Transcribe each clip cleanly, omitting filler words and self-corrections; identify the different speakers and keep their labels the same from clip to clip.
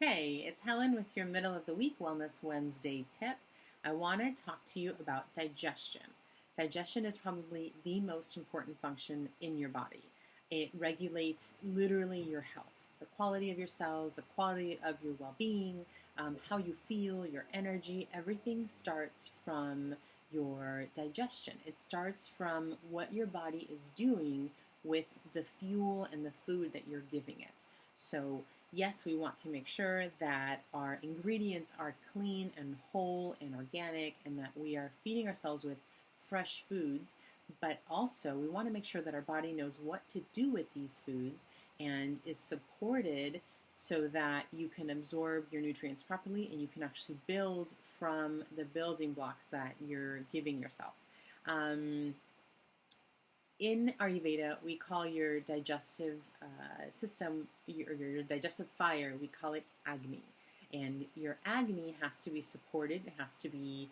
Speaker 1: Hey, it's Helen with your Middle of the Week Wellness Wednesday tip. I want to talk to you about digestion. Digestion is probably the most important function in your body. It regulates literally your health, the quality of your cells, the quality of your well being, how you feel, your energy. Everything starts from your digestion. It starts from what your body is doing with the fuel and the food that you're giving it. So, yes, we want to make sure that our ingredients are clean and whole and organic and that we are feeding ourselves with fresh foods, but also we want to make sure that our body knows what to do with these foods and is supported so that you can absorb your nutrients properly and you can actually build from the building blocks that you're giving yourself. Um, in Ayurveda, we call your digestive system, your digestive fire, we call it Agni. And your Agni has to be supported, it has to be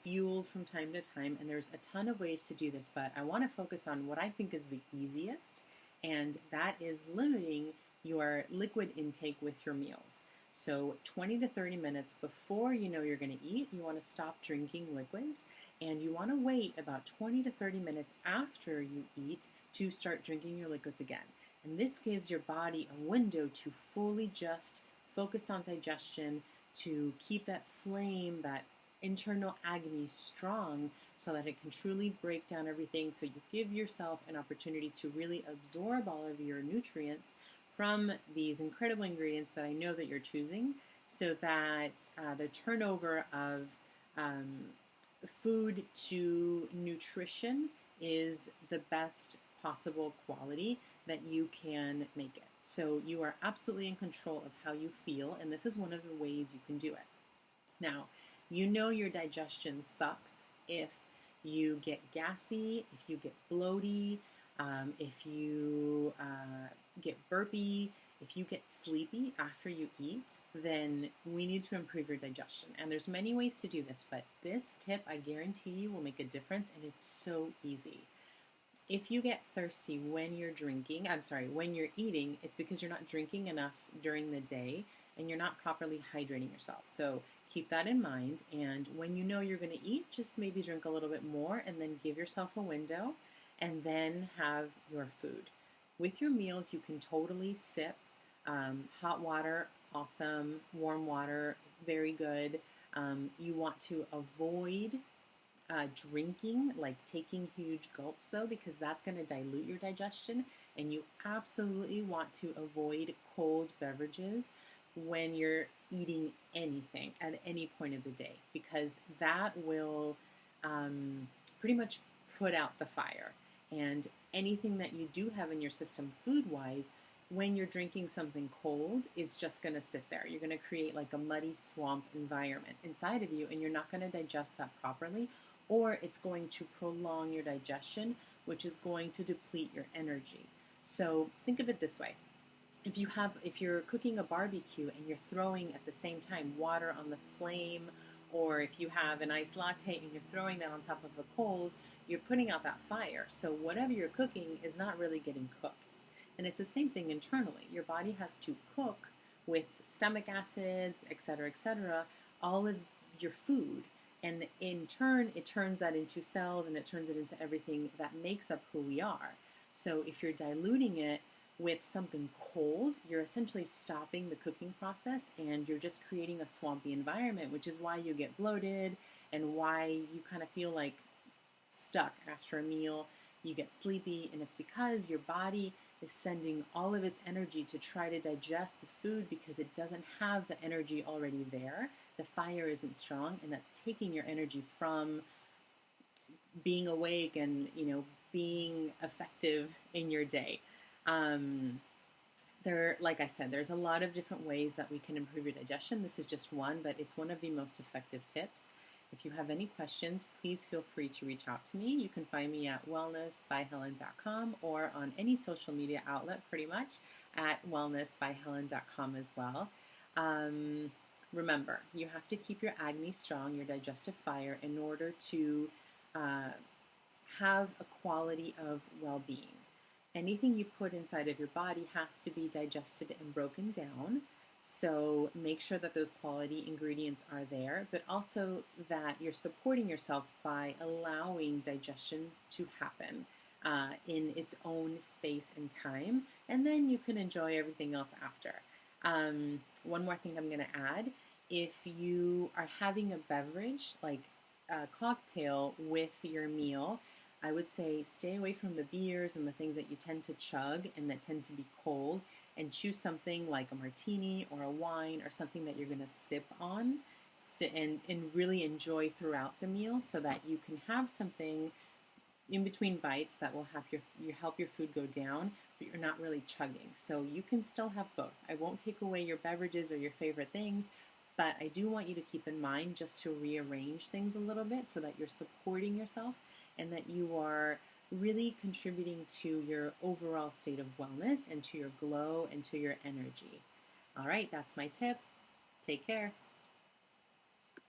Speaker 1: fueled from time to time. And there's a ton of ways to do this, but I want to focus on what I think is the easiest, and that is limiting your liquid intake with your meals. So 20 to 30 minutes before you know you're going to eat, you want to stop drinking liquids, and you want to wait about 20 to 30 minutes after you eat to start drinking your liquids again. And this gives your body a window to fully just focus on digestion, to keep that flame, that internal Agni strong so that it can truly break down everything. So you give yourself an opportunity to really absorb all of your nutrients from these incredible ingredients that I know that you're choosing, so that the turnover of food to nutrition is the best possible quality that you can make it. So you are absolutely in control of how you feel, and this is one of the ways you can do it. Now, you know your digestion sucks if you get gassy, if you get bloaty, if you get burpy, if you get sleepy after you eat, then we need to improve your digestion. And there's many ways to do this, but this tip, I guarantee you, will make a difference, and it's so easy. If you get thirsty when you're when you're eating, it's because you're not drinking enough during the day and you're not properly hydrating yourself. So keep that in mind. And when you know you're going to eat, just maybe drink a little bit more and then give yourself a window and then have your food. With your meals, you can totally sip. Hot water, awesome. Warm water, very good. You want to avoid drinking, like taking huge gulps though, because that's going to dilute your digestion. And you absolutely want to avoid cold beverages when you're eating anything at any point of the day, because that will pretty much put out the fire. And anything that you do have in your system food wise, when you're drinking something cold, is just going to sit there. You're going to create like a muddy swamp environment inside of you, and you're not going to digest that properly, or it's going to prolong your digestion, which is going to deplete your energy. So think of it this way. If you're cooking a barbecue and you're throwing at the same time water on the flame, or if you have an iced latte and you're throwing that on top of the coals, you're putting out that fire. So whatever you're cooking is not really getting cooked. And it's the same thing internally. Your body has to cook with stomach acids, etc., all of your food. And in turn, it turns that into cells and it turns it into everything that makes up who we are. So if you're diluting it with something cold, you're essentially stopping the cooking process and you're just creating a swampy environment, which is why you get bloated and why you kind of feel like stuck after a meal. You get sleepy, and it's because your body is sending all of its energy to try to digest this food because it doesn't have the energy already there. The fire isn't strong, and that's taking your energy from being awake and, being effective in your day. Like I said, there's a lot of different ways that we can improve your digestion. This is just one, but it's one of the most effective tips. If you have any questions, please feel free to reach out to me. You can find me at wellnessbyhelen.com or on any social media outlet pretty much at wellnessbyhelen.com as well. Remember, you have to keep your Agni strong, your digestive fire, in order to have a quality of well-being. Anything you put inside of your body has to be digested and broken down So make sure that those quality ingredients are there, but also that you're supporting yourself by allowing digestion to happen in its own space and time, and then you can enjoy everything else after. One more thing I'm going to add, if you are having a beverage like a cocktail with your meal, I would say stay away from the beers and the things that you tend to chug and that tend to be cold, and choose something like a martini or a wine or something that you're going to sip on and really enjoy throughout the meal, so that you can have something in between bites that will have help your food go down, but you're not really chugging. So you can still have both. I won't take away your beverages or your favorite things, but I do want you to keep in mind just to rearrange things a little bit so that you're supporting yourself and that you are really contributing to your overall state of wellness and to your glow and to your energy. All right, that's my tip. Take care.